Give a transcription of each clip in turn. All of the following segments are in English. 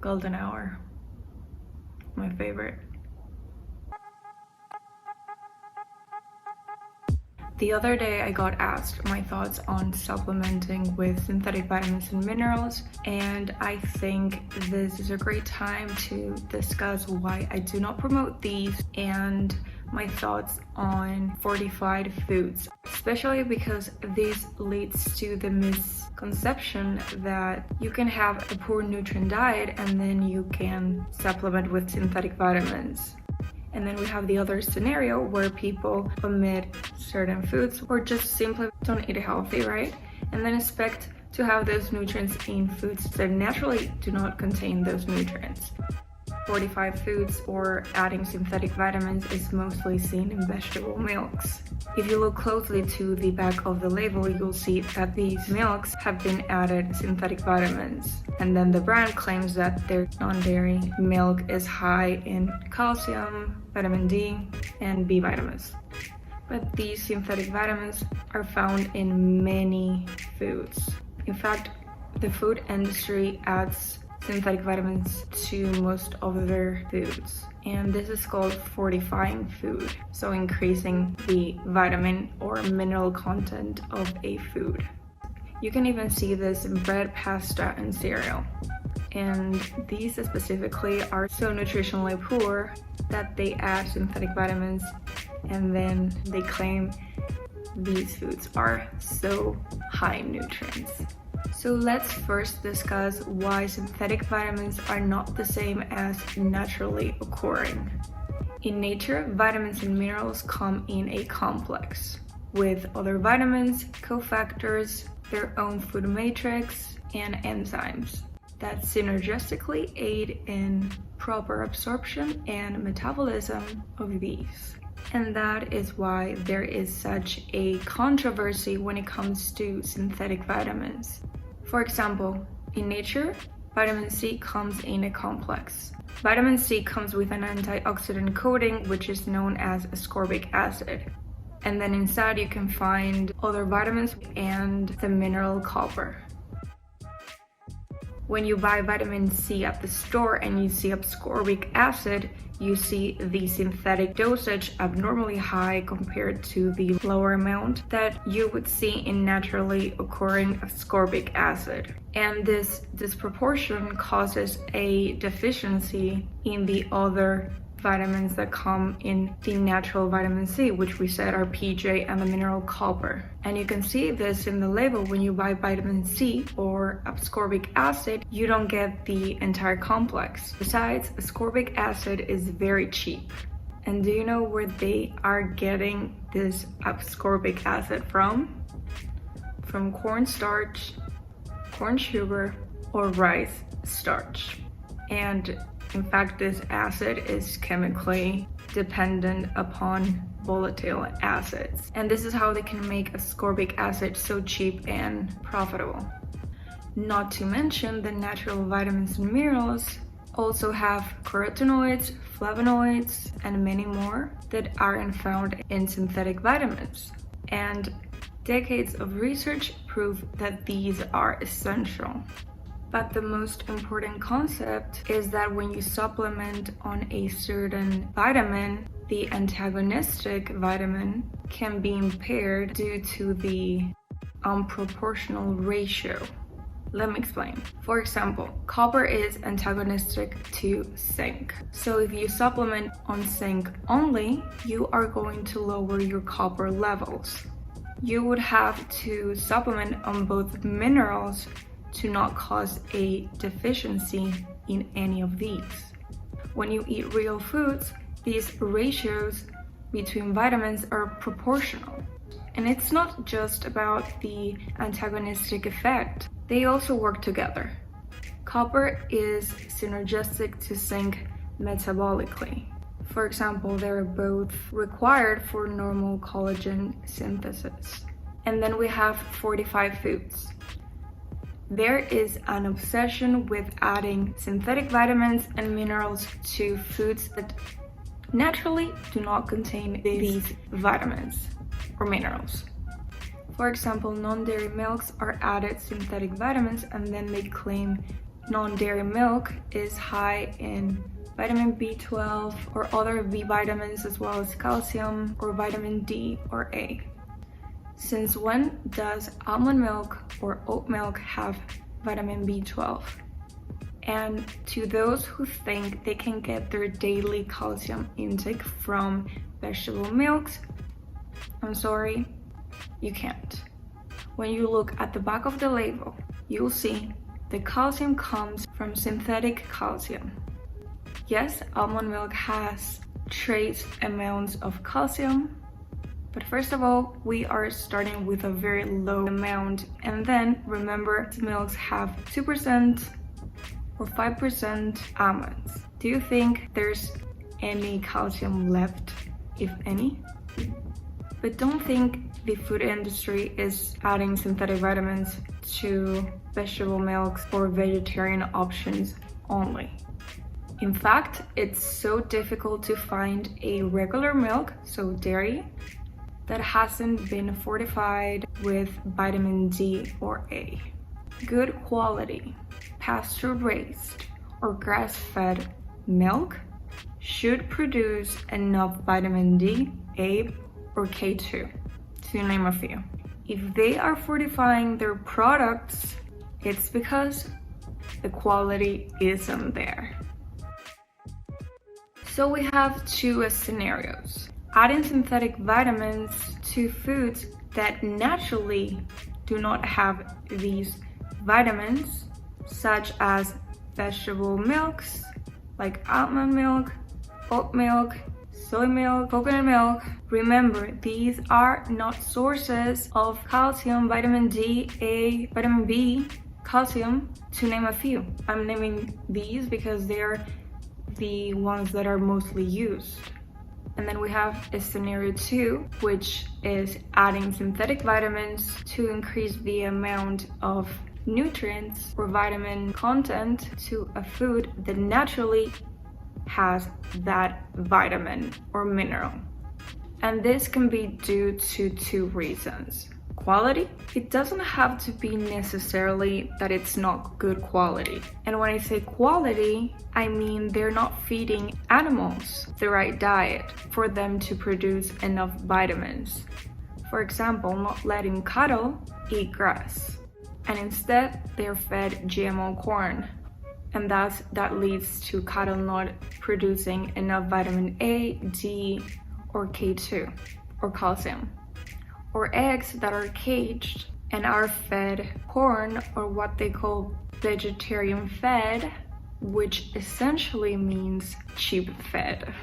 Golden hour. My favorite. The other day I got asked my thoughts on supplementing with synthetic vitamins and minerals, and I think this is a great time to discuss why I do not promote these and my thoughts on fortified foods, especially because this leads to the misconception that you can have a poor nutrient diet and then you can supplement with synthetic vitamins. And then we have the other scenario where people omit certain foods or just simply don't eat healthy, right? And then expect to have those nutrients in foods that naturally do not contain those nutrients. Fortified foods or adding synthetic vitamins is mostly seen in vegetable milks. If you look closely to the back of the label, you'll see that these milks have been added synthetic vitamins. And then the brand claims that their non-dairy milk is high in calcium, vitamin D, and B vitamins. But these synthetic vitamins are found in many foods. In fact, the food industry adds synthetic vitamins to most of their foods, and this is called fortifying food, so increasing the vitamin or mineral content of a food. You can even see this in bread, pasta, and cereal, and these specifically are so nutritionally poor that they add synthetic vitamins, and then they claim these foods are so high in nutrients. So let's first discuss why synthetic vitamins are not the same as naturally occurring. In nature, vitamins and minerals come in a complex with other vitamins, cofactors, their own food matrix, and enzymes that synergistically aid in proper absorption and metabolism of these. And that is why there is such a controversy when it comes to synthetic vitamins. For example, in nature, vitamin C comes in a complex. Vitamin C comes with an antioxidant coating, which is known as ascorbic acid. And then inside you can find other vitamins and the mineral copper. When you buy vitamin C at the store and you see ascorbic acid, you see the synthetic dosage abnormally high compared to the lower amount that you would see in naturally occurring ascorbic acid. And this disproportion causes a deficiency in the other vitamins that come in the natural vitamin C, which we said are PJ and the mineral copper. And you can see this in the label. When you buy vitamin C or ascorbic acid, you don't get the entire complex. Besides, ascorbic acid is very cheap. And do you know where they are getting this ascorbic acid from? From cornstarch, corn sugar, or rice starch. And in fact, this acid is chemically dependent upon volatile acids. And this is how they can make ascorbic acid so cheap and profitable. Not to mention the natural vitamins and minerals also have carotenoids, flavonoids, and many more that aren't found in synthetic vitamins. And decades of research prove that these are essential. But the most important concept is that when you supplement on a certain vitamin, the antagonistic vitamin can be impaired due to the unproportional ratio. Let me explain. For example, copper is antagonistic to zinc. So if you supplement on zinc only, you are going to lower your copper levels. You would have to supplement on both minerals to not cause a deficiency in any of these. When you eat real foods, these ratios between vitamins are proportional. And it's not just about the antagonistic effect, they also work together. Copper is synergistic to zinc metabolically. For example, they're both required for normal collagen synthesis. And then we have fortified foods. There is an obsession with adding synthetic vitamins and minerals to foods that naturally do not contain these vitamins or minerals. For example, non-dairy milks are added synthetic vitamins and then they claim non-dairy milk is high in vitamin B12 or other B vitamins, as well as calcium or vitamin D or A. Since when does almond milk or oat milk have vitamin B12? And to those who think they can get their daily calcium intake from vegetable milks, I'm sorry, you can't. When you look at the back of the label, you'll see the calcium comes from synthetic calcium. Yes, almond milk has trace amounts of calcium, but first of all, we are starting with a very low amount, and then remember, milks have 2% or 5% almonds. Do you think there's any calcium left, if any? But don't think the food industry is adding synthetic vitamins to vegetable milks or vegetarian options only. In fact, it's so difficult to find a regular milk, so dairy, that hasn't been fortified with vitamin D or A. Good quality, pasture-raised or grass-fed milk should produce enough vitamin D, A, or K2, to name a few. If they are fortifying their products, it's because the quality isn't there. So we have two scenarios. Adding synthetic vitamins to foods that naturally do not have these vitamins, such as vegetable milks like almond milk, oat milk, soy milk, coconut milk. Remember, these are not sources of calcium, vitamin D, A, vitamin B, calcium, to name a few. I'm naming these because they're the ones that are mostly used. And then we have a scenario 2, which is adding synthetic vitamins to increase the amount of nutrients or vitamin content to a food that naturally has that vitamin or mineral. And this can be due to two reasons. Quality, it doesn't have to be necessarily that it's not good quality. And when I say quality, I mean they're not feeding animals the right diet for them to produce enough vitamins. For example, not letting cattle eat grass, and instead they're fed GMO corn. And that leads to cattle not producing enough vitamin A, D, or K2, or calcium. Or eggs that are caged and are fed corn, or what they call vegetarian fed, which essentially means cheap fed.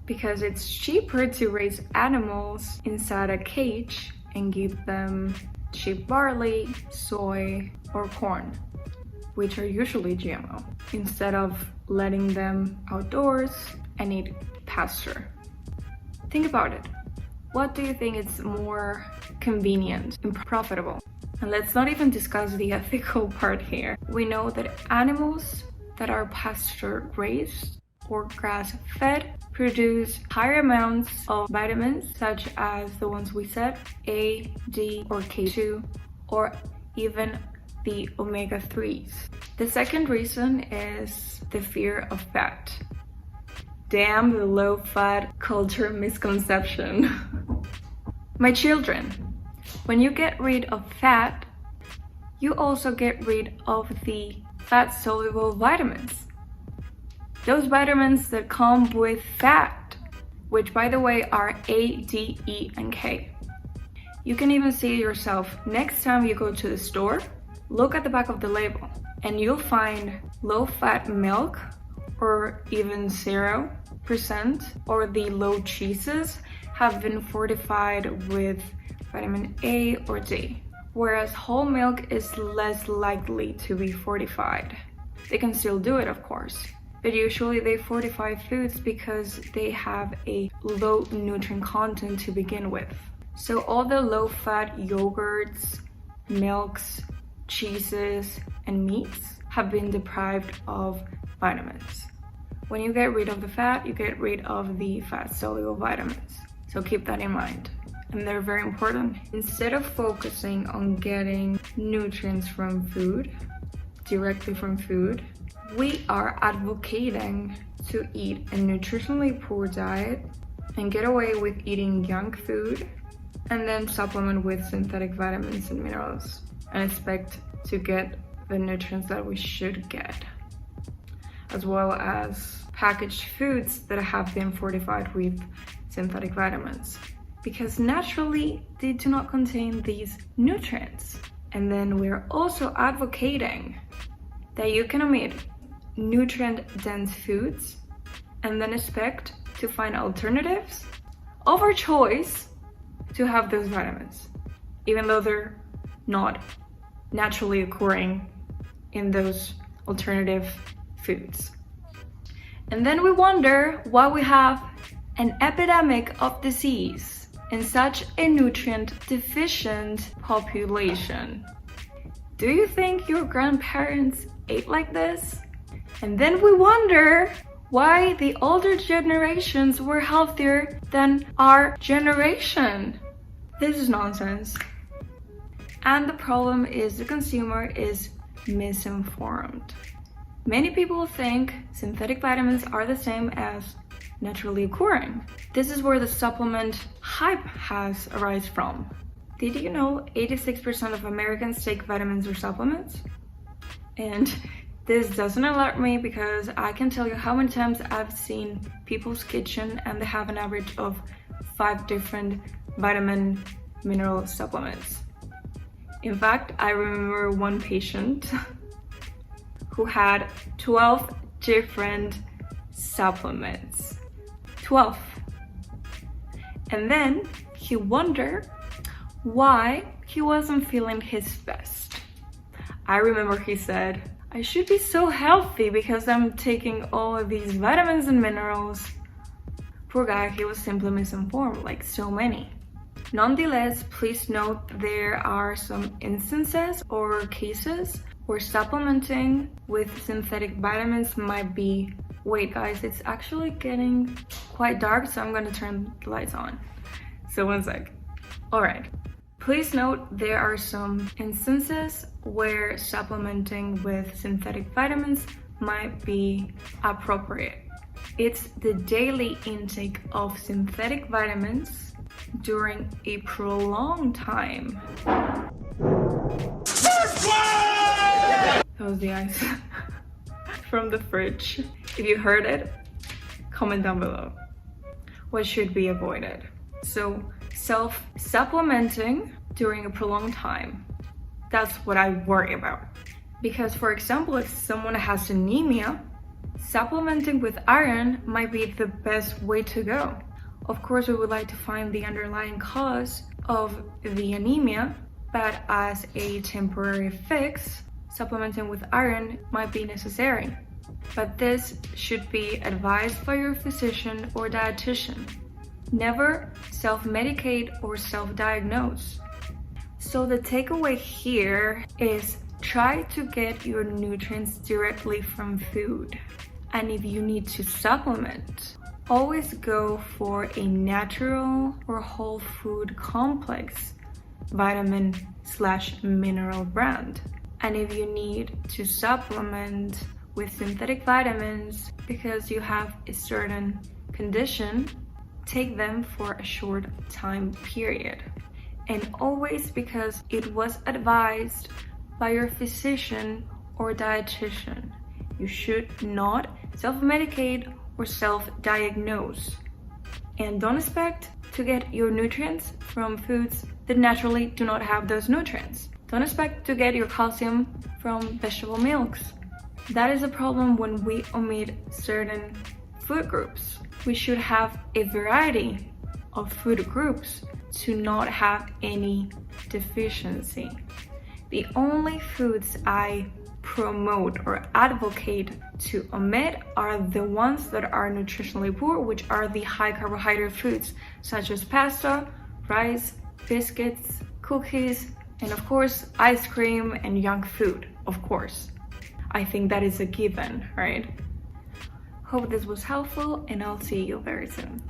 Because it's cheaper to raise animals inside a cage and give them cheap barley, soy, or corn, which are usually GMO, instead of letting them outdoors and eat pasture. Think about it. What do you think is more convenient and profitable? And let's not even discuss the ethical part here. We know that animals that are pasture raised or grass fed produce higher amounts of vitamins, such as the ones we said, A, D, or K2, or even the omega-3s. The second reason is the fear of fat. Damn the low-fat culture misconception. My children, when you get rid of fat, you also get rid of the fat-soluble vitamins. Those vitamins that come with fat, which by the way are A, D, E, and K. You can even see it yourself. Next time you go to the store, look at the back of the label and you'll find low-fat milk or even 0%, or the low cheeses have been fortified with vitamin A or D, whereas whole milk is less likely to be fortified. They can still do it, of course, but usually they fortify foods because they have a low nutrient content to begin with. So all the low-fat yogurts, milks, cheeses, and meats have been deprived of vitamins. When you get rid of the fat, you get rid of the fat-soluble vitamins. So keep that in mind. And they're very important. Instead of focusing on getting nutrients from food, directly from food. We are advocating to eat a nutritionally poor diet and get away with eating junk food and then supplement with synthetic vitamins and minerals and expect to get the nutrients that we should get, as well as packaged foods that have been fortified with synthetic vitamins, because naturally they do not contain these nutrients. And then we're also advocating that you can omit nutrient-dense foods and then expect to find alternatives of our choice to have those vitamins, even though they're not naturally occurring in those alternative foods. And then we wonder why we have an epidemic of disease in such a nutrient deficient population. Do you think your grandparents ate like this? And then we wonder why the older generations were healthier than our generation. This is nonsense. And the problem is the consumer is misinformed. Many people think synthetic vitamins are the same as naturally occurring. This is where the supplement hype has arisen from. Did you know 86% of Americans take vitamins or supplements? And this doesn't alert me because I can tell you how many times I've seen people's kitchen and they have an average of 5 different vitamin mineral supplements. In fact, I remember one patient who had 12 different supplements. 12. And then he wondered why he wasn't feeling his best. I remember he said, I should be so healthy because I'm taking all of these vitamins and minerals. Poor guy, he was simply misinformed, like so many. Nonetheless, please note there are some instances or cases where supplementing with synthetic vitamins might be... Wait guys, it's actually getting quite dark, so I'm gonna turn the lights on. So one sec. Alright. Please note there are some instances where supplementing with synthetic vitamins might be appropriate. It's the daily intake of synthetic vitamins during a prolonged time. That was the ice from the fridge. If you heard it, comment down below. What should be avoided? So self-supplementing during a prolonged time, that's what I worry about. Because for example, if someone has anemia, supplementing with iron might be the best way to go. Of course, we would like to find the underlying cause of the anemia, but as a temporary fix, supplementing with iron might be necessary. But this should be advised by your physician or dietitian. Never self-medicate or self-diagnose. So the takeaway here is try to get your nutrients directly from food. And if you need to supplement, always go for a natural or whole food complex vitamin/mineral brand. And if you need to supplement with synthetic vitamins because you have a certain condition, take them for a short time period. And always because it was advised by your physician or dietitian. You should not self-medicate or self-diagnose. And don't expect to get your nutrients from foods that naturally do not have those nutrients. Don't expect to get your calcium from vegetable milks. That is a problem when we omit certain food groups. We should have a variety of food groups to not have any deficiency. The only foods I promote or advocate to omit are the ones that are nutritionally poor, which are the high carbohydrate foods such as pasta, rice, biscuits, cookies, and of course ice cream and junk food, of course. I think that is a given, right? Hope this was helpful and I'll see you very soon.